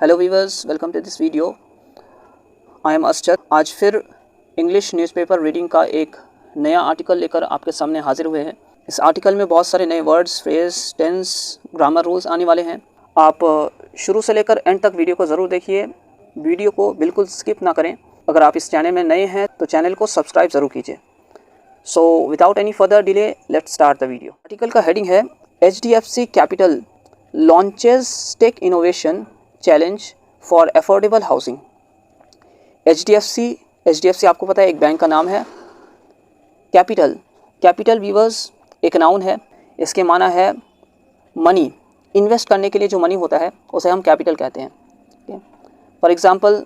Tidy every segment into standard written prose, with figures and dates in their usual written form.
Hello viewers, welcome to this video. I am Ashrat. आज फिर English newspaper reading का एक नया आर्टिकल लेकर आपके सामने हाजिर हुए हैं। इस आर्टिकल में बहुत सारे नए words, phrase, tense, grammar rules आने वाले हैं। आप शुरू से लेकर एंड तक वीडियो को ज़रूर देखिए। वीडियो को बिल्कुल स्किप ना करें। अगर आप इस चैनल में नए हैं तो चैनल को सब्सक्राइब ज़रूर कीजिए। So without any further delay let's start the video. Article का हेडिंग है HDFC capital launches tech innovation challenge for affordable housing. HDFC आपको पता है एक बैंक का नाम है। कैपिटल वीवर्स एक नाउन है। इसके माना है मनी। इन्वेस्ट करने के लिए जो मनी होता है उसे हम कैपिटल कहते हैं। For example,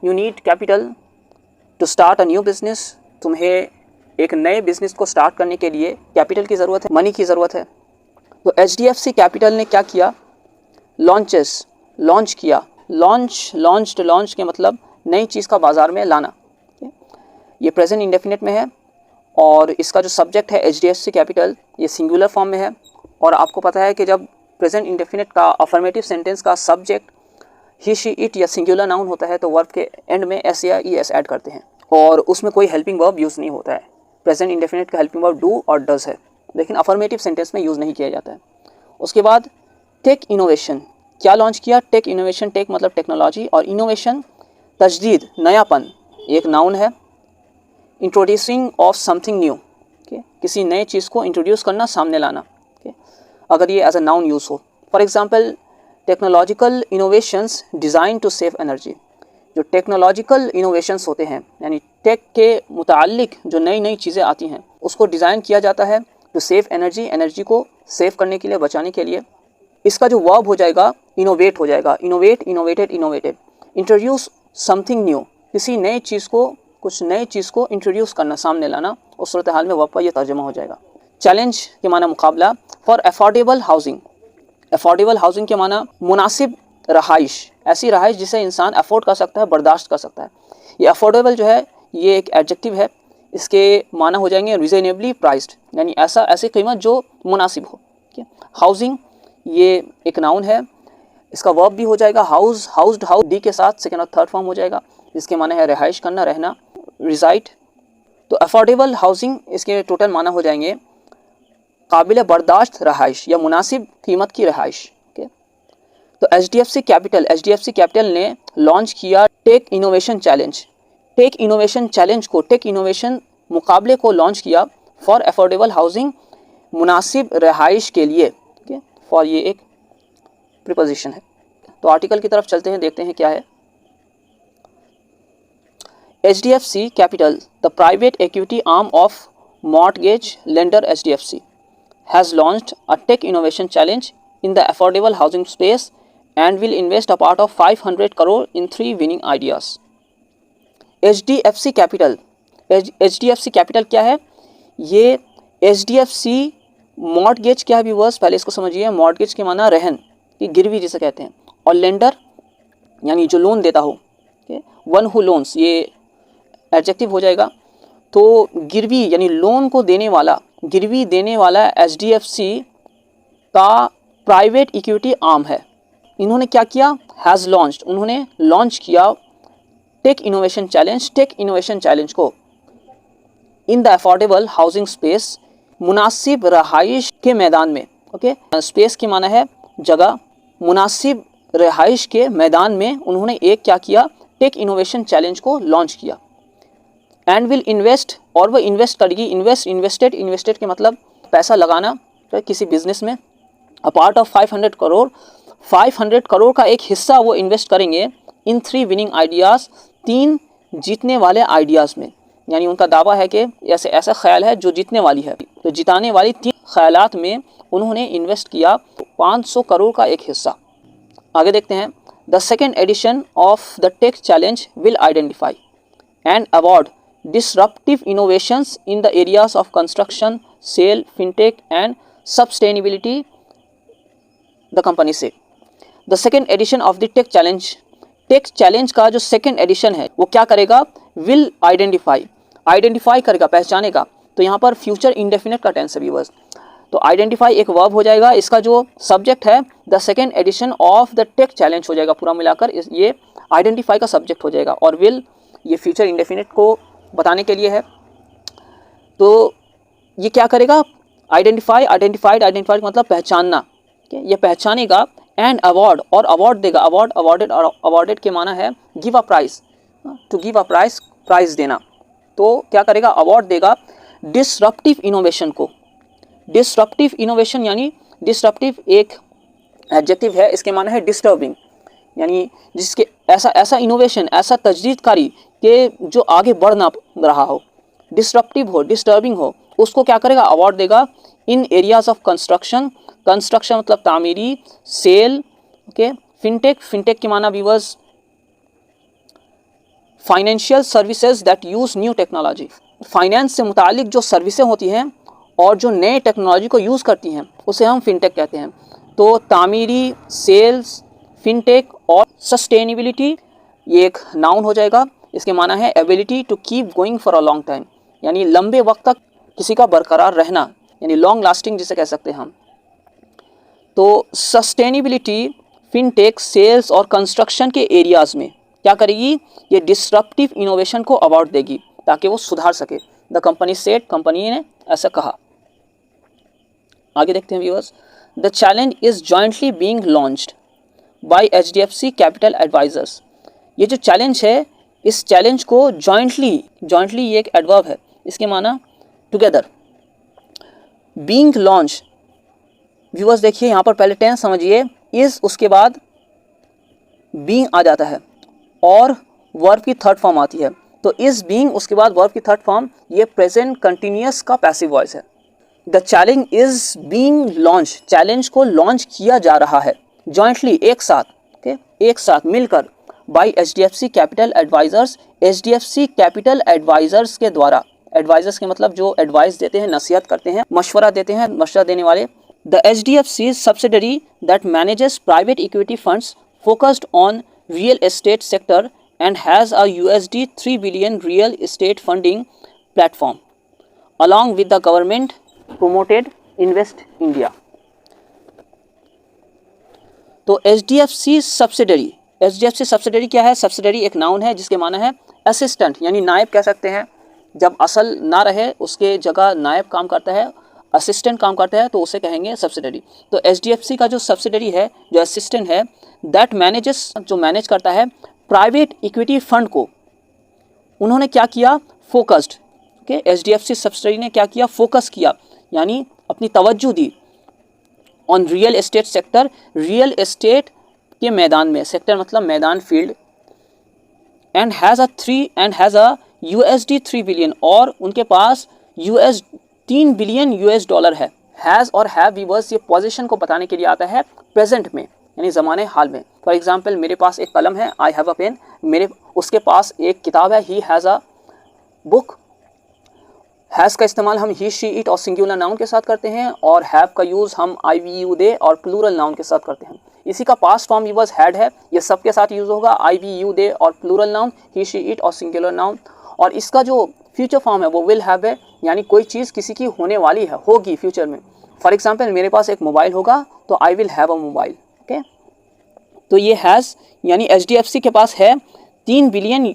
you need capital to start a new business. तुम्हें एक नए बिजनेस को स्टार्ट करने के लिए कैपिटल की ज़रूरत है, मनी की ज़रूरत है। तो HDFC कैपिटल ने क्या किया? लॉन्च किया। लॉन्च के मतलब नई चीज़ का बाज़ार में लाना। ये प्रेजेंट इंडेफिनिट में है और इसका जो सब्जेक्ट है HDFC कैपिटल, ये सिंगुलर फॉर्म में है। और आपको पता है कि जब प्रेजेंट इंडेफिनिट का अफर्मेटिव सेंटेंस का सब्जेक्ट ही, शी, इट या सिंगुलर नाउन होता है तो वर्ब के एंड में एस या ई एस ऐड करते हैं और उसमें कोई हेल्पिंग वर्ब यूज़ नहीं होता है। प्रेजेंट इंडेफिनिट का हेल्पिंग वर्ब डू और डज है, लेकिन अफर्मेटिव सेंटेंस में यूज़ नहीं किया जाता है। उसके बाद टेक इनोवेशन। क्या लॉन्च किया? Tech innovation. टेक मतलब टेक्नोलॉजी और इनोवेशन तजदीद, नयापन, एक नाउन है। इंट्रोड्यूसिंग ऑफ समथिंग न्यू, किसी नए चीज़ को इंट्रोड्यूस करना, सामने लाना, अगर ये एज अ नाउन यूज़ हो। For example, technological innovations designed to save energy. जो टेक्नोलॉजिकल इनोवेशंस होते हैं यानी टेक के मुताल्लिक जो नई चीज़ें आती हैं उसको डिज़ाइन किया जाता है टू सेव एनर्जी, एनर्जी को सेव करने के लिए, बचाने के लिए। इसका जो वर्ब हो जाएगा इनोवेट हो जाएगा। Innovate, innovated, innovative. Introduce something new, किसी नए चीज़ को, कुछ नए चीज़ को इंट्रोड्यूस करना, सामने लाना। उस सूरत हाल में वर्ब का ये तर्जुमा हो जाएगा। चैलेंज के माना मुकाबला। For affordable housing. Affordable housing के माना मुनासिब रहाइश, ऐसी रहाइश जिसे इंसान अफोर्ड कर सकता है, बर्दाश्त कर सकता है। ये अफोर्डेबल जो है ये एक एडजेक्टिव है। इसके माना हो जाएंगे रीजनेबली प्राइस्ड, यानी ऐसी कीमत जो मुनासिब हो। हाउसिंग ये एक नाउन है। इसका वर्ब भी हो जाएगा हाउस, हाउस्ड, हाउस डी के साथ सेकंड और थर्ड फॉर्म हो जाएगा, जिसके माना है रिहाइश करना, रहना, रिजाइड। तो अफोर्डेबल हाउसिंग इसके टोटल माना हो जाएंगे काबिल बर्दाश्त रहाइश या मुनासिब कीमत की रहाइश। तो HDFC कैपिटल ने लॉन्च किया tech innovation challenge. Tech innovation challenge को, टेक इनोवेशन मुकाबले को लॉन्च किया फॉर अफोर्डेबल हाउसिंग, मुनासिब रहाइश के लिए। फॉर ये एक प्रीपोजिशन है। तो आर्टिकल की तरफ चलते हैं, देखते हैं क्या है। HDFC capital, the private equity arm of mortgage lender HDFC, has launched a tech innovation challenge in the affordable housing space and will invest a part of 500 crore in 3 winning ideas. HDFC capital क्या है? ये HDFC mortgage क्या है viewers, पहले इसको समझिए। Mortgage के माना रहन की, गिरवी जिसे कहते हैं, और लेंडर यानी जो लोन देता हो, वन हु लोन्स, ये एडजेक्टिव हो जाएगा। तो गिरवी यानी लोन को देने वाला, गिरवी देने वाला HDFC का प्राइवेट इक्विटी आर्म है। इन्होंने क्या किया? हैज़ लॉन्च्ड, उन्होंने लॉन्च किया टेक इनोवेशन चैलेंज को in the affordable housing space, मुनासिब रहाइश के मैदान में। स्पेस की माना है जगह, मुनासिब रहाइश के मैदान में उन्होंने एक क्या किया? टेक इनोवेशन चैलेंज को लॉन्च किया। एंड विल इन्वेस्ट, और वह इन्वेस्ट करेगी। इन्वेस्टेड के मतलब पैसा लगाना किसी बिजनेस में। अ पार्ट ऑफ 500 करोड़ का एक हिस्सा वो इन्वेस्ट करेंगे इन 3 विनिंग आइडियाज़, 3 जीतने वाले आइडियाज़ में। यानी उनका दावा है कि ऐसा ख्याल है जो जीतने वाली है, तो जिताने वाली 3 ख्यालात में उन्होंने इन्वेस्ट किया 500 करोड़ का एक हिस्सा। आगे देखते हैं। The second edition of the tech challenge will identify and award disruptive innovations in the areas of construction, sale, fintech and sustainability, the company said. The second edition of the tech challenge का जो second edition है वो क्या करेगा? will identify करेगा, पहचानेगा। तो यहाँ पर फ्यूचर इंडेफिनिट का टेंस है व्यूअर्स। तो आइडेंटिफाई एक वर्ब हो जाएगा, इसका जो सब्जेक्ट है the second edition of the tech challenge हो जाएगा, पूरा मिलाकर ये आइडेंटिफाई का सब्जेक्ट हो जाएगा। और विल ये फ्यूचर इंडेफिनिट को बताने के लिए है। तो ये क्या करेगा, आइडेंटिफाई, आइडेंटिफाइड मतलब पहचानना, ये पहचानेगा। एंड अवार्ड, और अवार्ड देगा, अवार्ड, अवार्डेड, और अवार्डेड के माना है give a prize, to give a prize, prize देना। तो क्या करेगा, अवार्ड देगा डिसरप्टिव इनोवेशन को। डिसरप्टिव इनोवेशन यानी डिसरप्टिव एक एडजेक्टिव है, इसके माना है डिस्टर्बिंग, यानी जिसके ऐसा इनोवेशन, ऐसा तजदीदकारी कि जो आगे बढ़ ना रहा हो, डिसरप्टिव हो, डिस्टर्बिंग हो, उसको क्या करेगा, अवार्ड देगा। इन एरियाज ऑफ कंस्ट्रक्शन, कंस्ट्रक्शन मतलब तामीरी, सेल, ओके, फिनटेक, फिनटेक के माना viewers financial services that use new technology, finance से मुतालिक जो सर्विसें होती हैं और जो नए टेक्नोलॉजी को यूज़ करती हैं उसे हम फिनटेक कहते हैं। तो तामीरी, सेल्स, फिनटेक और सस्टेनेबिलिटी ये एक नाउन हो जाएगा, इसके माना है ability to keep going for a long time, यानी लंबे वक्त तक किसी का बरकरार रहना, यानी लॉन्ग लास्टिंग जिसे कह सकते हैं हम। तो सस्टेनेबिलिटी फिनटेक, सेल्स और कंस्ट्रक्शन के एरियाज़ में क्या करेगी, ये डिसरप्टिव इनोवेशन को अवार्ड देगी ताकि वो सुधार सके। द कंपनी सेड, कंपनी ने ऐसा कहा। आगे देखते हैं viewers, the challenge is jointly being launched by HDFC capital advisers. ये जो चैलेंज है, इस चैलेंज को जॉइंटली, जॉइंटली ये एक एडवर्ब है, इसके माना टुगेदर। बीइंग लॉन्च, व्यूअर्स देखिए यहाँ पर पहले टेंस समझिए, इज उसके बाद बीइंग आ जाता है और वर्ब की थर्ड फॉर्म आती है। तो इज बीइंग उसके बाद वर्ब की थर्ड फॉर्म, ये प्रेजेंट कंटिन्यूअस का पैसिव वॉइस है। The challenge is being launch, challenge को लॉन्च किया जा रहा है जॉइंटली, एक साथ, ओके, एक साथ मिलकर, by HDFC capital Advisors, HDFC capital Advisors के द्वारा। एडवाइजर्स के मतलब जो एडवाइस देते हैं, नसीहत करते हैं, मशवरा देते हैं, मशवरा देने वाले। The HDFC subsidiary that manages private equity funds focused on real estate sector and has a $3 billion real estate funding platform along with the government promoted Invest India। तो HDFC सब्सिडरी, HDFC सब्सिडरी क्या है, subsidiary एक noun है जिसके माना है assistant, यानी नायब कह सकते हैं, जब असल ना रहे उसके जगह नायब काम करता है, असिस्टेंट काम करता है, तो उसे कहेंगे सब्सिडरी। तो HDFC का जो सब्सिडरी है, जो असिस्टेंट है, दैट मैनेजेस, जो मैनेज करता है प्राइवेट इक्विटी फंड को, उन्होंने क्या किया, फोकस्ड, ओके, HDFC सब्सिडरी ने क्या किया, फोकस किया, यानी अपनी तवज्जो दी on real estate sector, real estate के मैदान में, सेक्टर मतलब मैदान, field, and has a $3 billion, और उनके पास $3 बिलियन है। हैज़ और हैव व्यूअर्स ये पोजीशन को बताने के लिए आता है प्रेजेंट में, यानी ज़माने हाल में। फॉर एग्जांपल मेरे पास एक कलम है, आई हैव अ पेन, मेरे उसके पास एक किताब है, he has a book. Has का इस्तेमाल हम ही, शी, इट और सिंगुलर नाउन के साथ करते हैं, और हैव का यूज़ हम आई, वी, यू, दे और प्लूरल नाउन के साथ करते हैं। इसी का पास्ट फॉर्म व्यूअर्स हैड है, ये सबके साथ यूज़ होगा, आई, वी, यू, दे और plural noun, he, she, it और सिंगुलर नाउन। और इसका जो फ्यूचर फॉर्म है वो विल हैव है, यानी कोई चीज़ किसी की होने वाली है, होगी फ्यूचर में। फॉर एग्जाम्पल मेरे पास एक मोबाइल होगा तो I will have a mobile, okay. तो ये हैज़ यानी HDFC के पास है $3 billion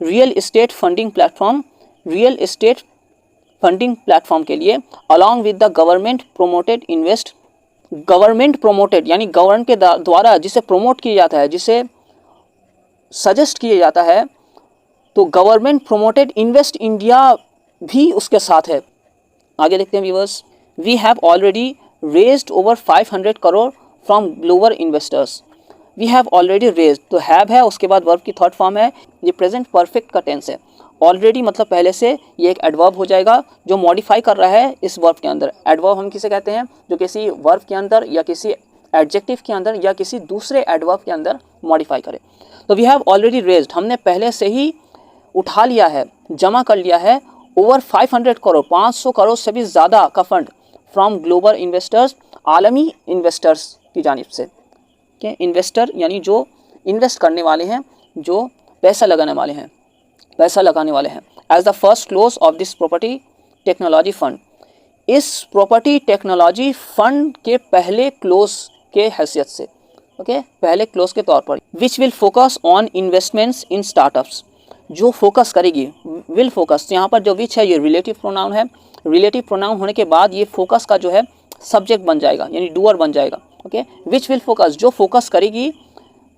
real estate funding platform, real estate funding platform के लिए, along with the government promoted invest, government promoted यानी गवर्नमेंट के द्वारा जिसे प्रोमोट किया जाता है, जिसे सजेस्ट किया जाता है, तो गवर्नमेंट प्रोमोटेड इन्वेस्ट इंडिया भी उसके साथ है। आगे देखते हैं viewers, we have already raised over 500 crore from global investors. We have already raised, तो हैव है, उसके बाद वर्ब की थर्ड फॉर्म है, ये प्रेजेंट परफेक्ट का टेंस है। ऑलरेडी मतलब पहले से, ये एक एडवर्ब हो जाएगा जो मॉडिफाई कर रहा है इस वर्ब के अंदर। एडवर्ब हम किसे कहते हैं, जो किसी वर्ब के अंदर या किसी एडजेक्टिव के अंदर या किसी दूसरे एडवर्ब के अंदर मॉडिफाई करे। तो वी हैव ऑलरेडी रेज्ड, हमने पहले से ही उठा लिया है, जमा कर लिया है, ओवर 500 करोड़, 500 करोड़ से भी ज़्यादा का फंड, फ्रॉम ग्लोबल इन्वेस्टर्स, आलमी इन्वेस्टर्स की जानिब से। क्या इन्वेस्टर यानी जो इन्वेस्ट करने वाले हैं, जो पैसा लगाने वाले हैं, पैसा लगाने वाले हैं। As the first close of this property technology fund, इस प्रॉपर्टी टेक्नोलॉजी फंड के पहले क्लोज के हैसियत से, ओके, पहले क्लोज के तौर पर, which will focus on investments in startups, जो फोकस करेगी, विल फोकस, यहाँ पर जो विच है ये रिलेटिव प्रोनाउन है, रिलेटिव प्रोनाउन होने के बाद ये फोकस का जो है सब्जेक्ट बन जाएगा, यानी डूअर बन जाएगा, ओके। विच विल फोकस, जो फोकस करेगी,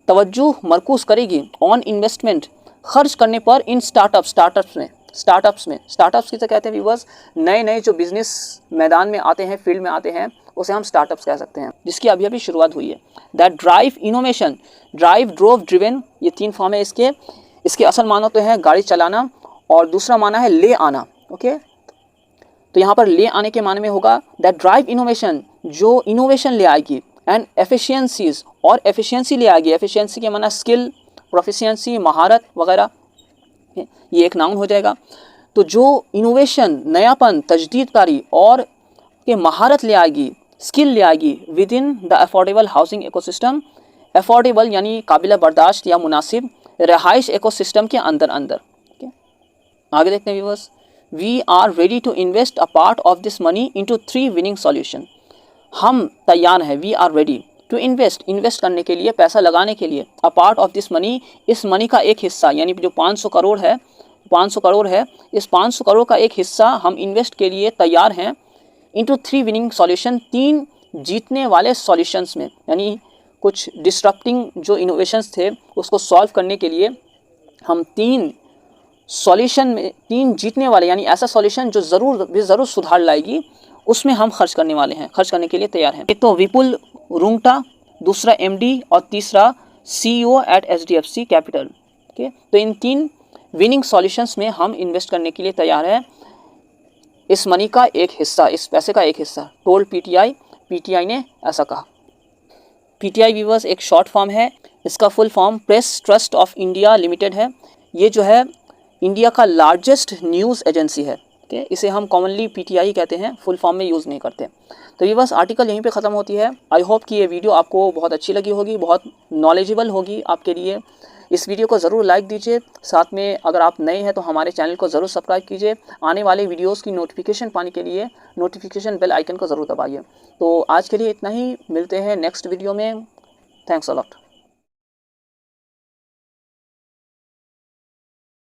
तवज्जो मरकूज करेगी, ऑन इन्वेस्टमेंट, खर्च करने पर, इन स्टार्टअप्स में स्टार्टअप्स किसे कहते हैं व्यूअर्स, नए नए जो बिजनेस मैदान में आते हैं, फील्ड में आते हैं, उसे हम स्टार्टअप्स कह सकते हैं, जिसकी अभी अभी शुरुआत हुई है। That drive innovation, drive, drove, driven, ये 3 फॉर्म है इसके असल माना तो है गाड़ी चलाना, और दूसरा माना है ले आना, ओके। तो यहाँ पर ले आने के माने में होगा दैट ड्राइव इनोवेशन, जो इनोवेशन ले आएगी, एंड एफिशिएंसीज, और एफिशिएंसी ले आएगी, एफिशिएंसी के माना स्किल, प्रोफिशिएंसी, महारत वगैरह, ये एक नाउन हो जाएगा। तो जो इनोवेशन, नयापन, तजदीदकारी और के महारत ले आएगी, स्किल ले आएगी, with in the affordable housing ecosystem, affordable यानी काबिल बर्दाश्त या मुनासिब रहाइश इकोसिस्टम के अंदर। आगे देखते हैं viewers, we are ready to invest a part of this money into 3 winning solution, हम तैयार हैं, we are ready to invest करने के लिए, पैसा लगाने के लिए, a part of this money, इस मनी का एक हिस्सा, यानी जो 500 करोड़ है, इस 500 करोड़ का एक हिस्सा हम इन्वेस्ट के लिए तैयार हैं, इनटू 3 विनिंग सॉल्यूशन, 3 जीतने वाले सॉल्यूशंस में, यानी कुछ डिस्ट्रप्टिंग जो इनोवेशंस थे उसको सॉल्व करने के लिए हम 3 सॉल्यूशन में, 3 जीतने वाले, यानी ऐसा सॉल्यूशन जो ज़रूर सुधार लाएगी, उसमें हम खर्च करने वाले हैं, खर्च करने के लिए तैयार हैं। एक तो विपुल रुंगटा, दूसरा MD, और तीसरा CEO at HDFC Capital, okay. तो इन 3 विनिंग सॉल्यूशंस में हम इन्वेस्ट करने के लिए तैयार हैं, इस मनी का एक हिस्सा, इस पैसे का एक हिस्सा, टोल्ड PTI ने ऐसा कहा। PTI व्यूअर्स एक शॉर्ट फॉर्म है, इसका full form press trust of India limited है। ये जो है इंडिया का लार्जेस्ट न्यूज़ एजेंसी है, ओके। इसे हम कॉमनली PTI कहते हैं, फुल फॉर्म में यूज़ नहीं करते। तो ये बस आर्टिकल यहीं पे ख़त्म होती है। आई होप कि ये वीडियो आपको बहुत अच्छी लगी होगी, बहुत नॉलेजेबल होगी आपके लिए। इस वीडियो को ज़रूर लाइक दीजिए, साथ में अगर आप नए हैं तो हमारे चैनल को ज़रूर सब्सक्राइब कीजिए। आने वाले वीडियोस की नोटिफिकेशन पाने के लिए नोटिफिकेशन बेल आइकन को ज़रूर दबाइए। तो आज के लिए इतना ही, मिलते हैं नेक्स्ट वीडियो में। Thanks a lot.